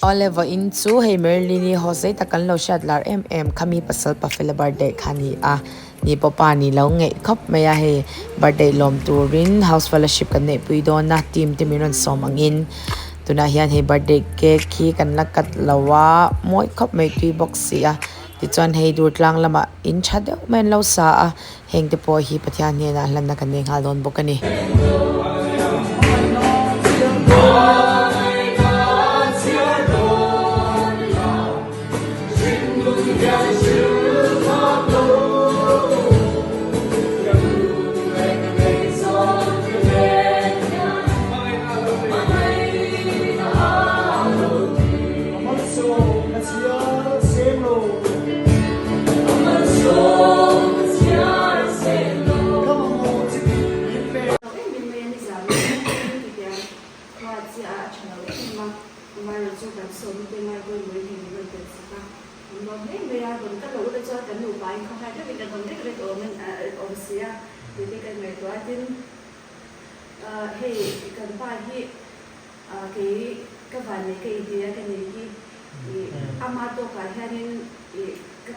Oliver in chu hey Marilyn-i Jose takan lo shat lar kami pasal pa Fela birthday khani ni papa ni lo nge khop maya he birthday lom turin house fellowship kan ne puido na team timiron somangin tuna hian he birthday cake khi kan lakat lawa moi khop mai tui box sia ti chuan hei dur tlang lama in chhade men lo sa heng te po hi pathian ne na hlan na kan ne ngalon bokani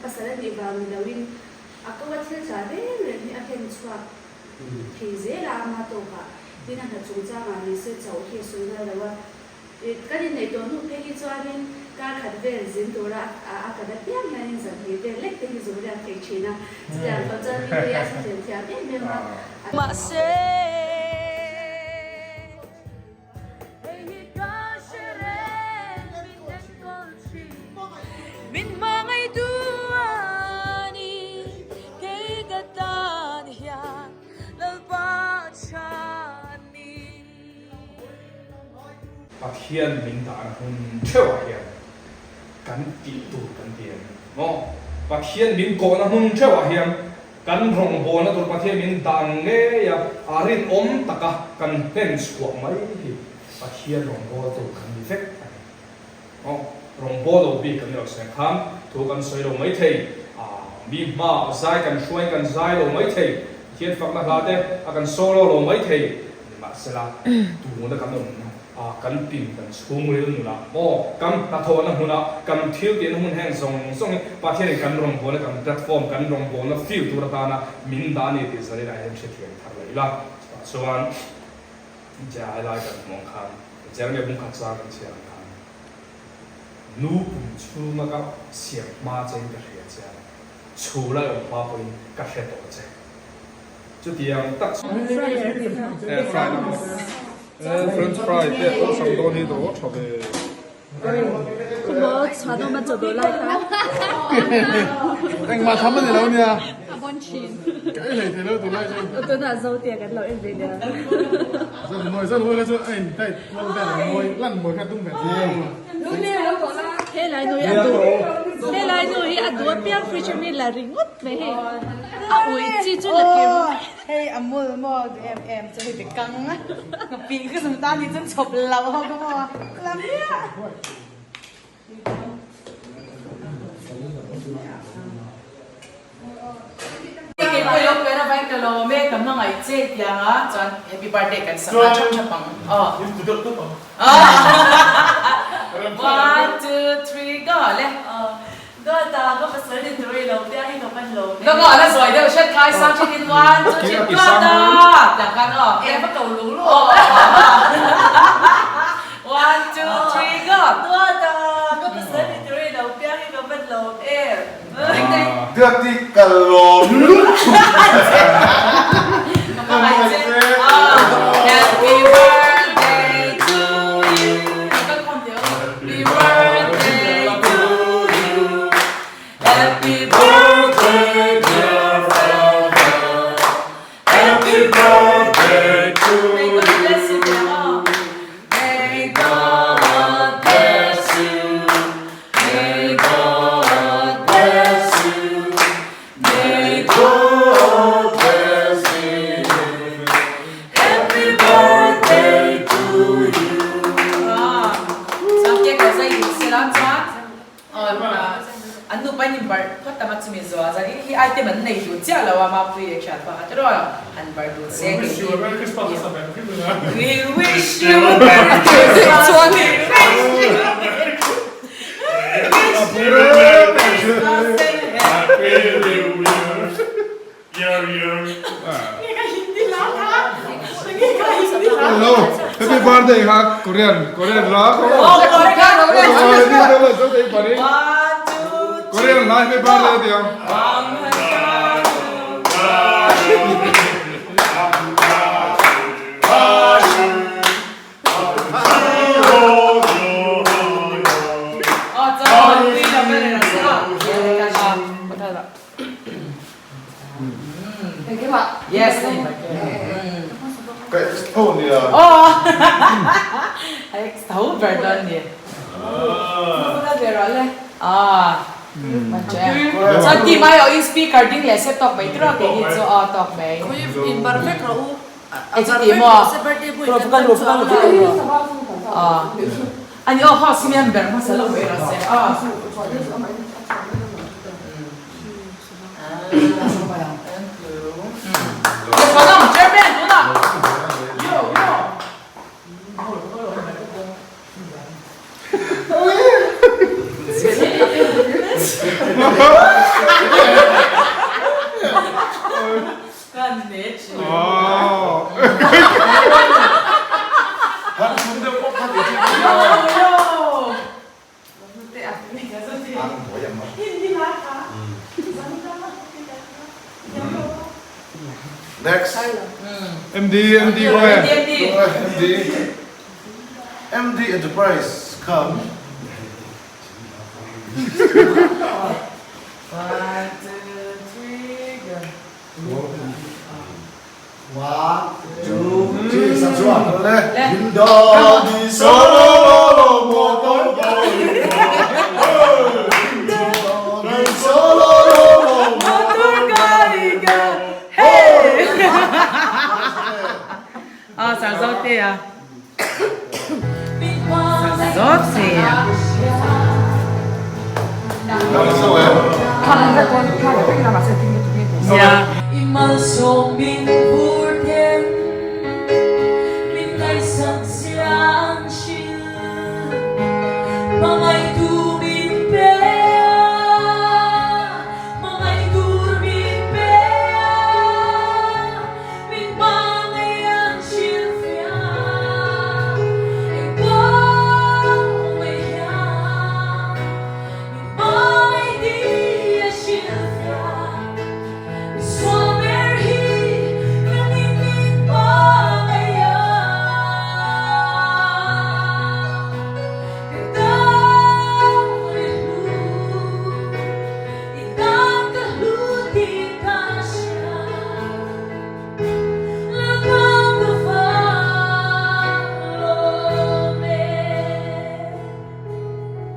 Pasal di bawah dawin, aku macam cari ni akan suap, hizi lah matoka. Di nak cuma ni sejauh hisulah lewa. Kali ni tuan pergi cuarin, kar kadang zintura akan ada tiang yang jadi belek pergi zuria ke China. Jadi kalau jadi dia setiap ni memang. Pathian minta hun cewa hian kan ti tu kan tian no pathian min ko na hun cewa hian kan rong bo na tur pathian min dang nge ya arin taka kan hen suak mai hi pathian rong bo tu kan ni fek no rong bo lo bi kan yo sen kham tu kan soi lo mai thei mi ma zai kan shuai kan zai lo mai thei thian fak na la te akan solo lo mai thei ma sela tu mo da kan no kan pin kan chung ril nula kan ta tho na huna kan thil tin hun heng song pathian kan rong bo na kan platform kan rong bo na feel tu ta na min da ni ti sari la hem che thian thar lai la chuan ja lai kan mong khan jar me bung kha cha kan chiang khan nu pum chu ma ka siap ma chen ka hria cha chu la yo pa poi ka he to che chu tiang tak French fry, yeah, some don't need to watch of it. Kuma chado ma chado lai ta. Anh mà thắm gì đâu nha? Bon chin. Cái này thì đâu tụi lại chứ? Tôi đã dâu tiền cái lẩu em về nè. Dân ngồi cái chỗ anh đây, lâu về ngồi lăn ngồi khát tung vẻ gì? Thế lại nuôi ăn đuổi. Thế lại nuôi ăn đuổi biếng fisher meal là ring út về hè. Ui chi chú là kiểu. Hey, amul mo em cho bị căng á. Pin cái chúng ta đi chân chụp lâu không có mà. Làm gì à? Cái bây giờ cái nào phải cái lò mẹ cầm nó ngày chết yang á, chọn happy birthday kan sama chap pang. One, two, three, go le. Go ta go pasal di turi lo, dia ni kapan lo. Nó gọi là rồi đâu, set khai sang trên in one, two, three, go ta. Chẳng kan Em bắt đầu lú luôn. One, two, three, go. Go ta go pasal di turi lo, dia ni kapan lo. Em. Được thì cả lốm. Happy birthday to you. Happy birthday to you. Happy birthday dear Fela. Happy birthday to you. May God bless you. May God bless you. May God bless you. Happy birthday to you. Sampai kau saya silam cak. Anu paling bar, kau tamat semizo. Jadi hi item mana itu? Jangan lawa maaf ya chat. Pak, terus an bar tu. We wish you a Merry Christmas. We wish you a Merry Christmas. Happy birthday ha Korean ra ko. Korean la happy birthday dia. Yes. Cái thôn đi à. Ay, tahu perdón dia. Sudah beroleh. Macam. So di mai o speaker ding le set top mai terus ke hit so top mai. In perfect rau. Itu mo. Bukan. Ani house member masalah berasa. Konom, Jerman, tuna. Yo. Kan net. Oh. Hắn xuống đâu có phát triển. Ăn của em mà. Next. MD go ahead. MD Enterprise come. 1, 2, 3, go. 1, 2, 3, sắp xuống rồi Lên. đấy. Nhìn đó đi solo một con bò. Đi solo một con bò. Sazote ya. Sazote ya. Làm sao em? Ya. Imal song min vurten min ngay sang siang shin Mga